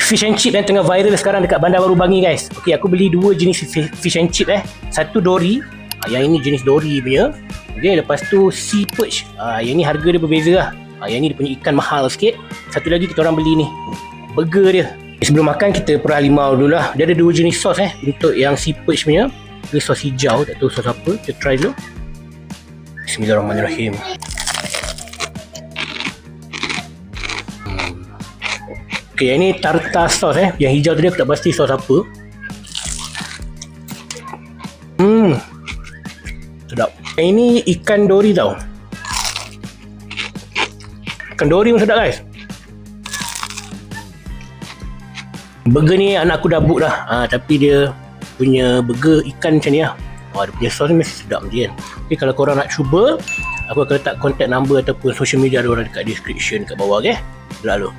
fish and chip yang tengah viral sekarang dekat Bandar Baru Bangi guys. Okey, aku beli dua jenis fish and chip Satu dory, yang ini jenis dory punya. Okey, lepas tu sea perch. Yang ni harga dia berbeza lah. Yang ni dia punya ikan mahal sikit. Satu lagi kita orang beli ni, burger dia. Sebelum makan kita perah limau dulu lah. Dia ada dua jenis sos untuk yang sea perch punya. Ini sos hijau, tak tahu sos apa. Kita try dulu. Bismillahirrahmanirrahim. Okay, yang ni tartar sos Yang hijau tadi aku tak pasti sos apa. Sedap. Yang ini ikan dori tau. Ikan dori pun sedap guys. Burger ni anak aku dah book dah. Tapi dia punya burger ikan macam ni lah. Dia punya sos ni mesti sedap macam kan. Okay, kalau korang nak cuba, aku akan letak contact number ataupun social media diorang dekat description kat bawah. Okay, lalu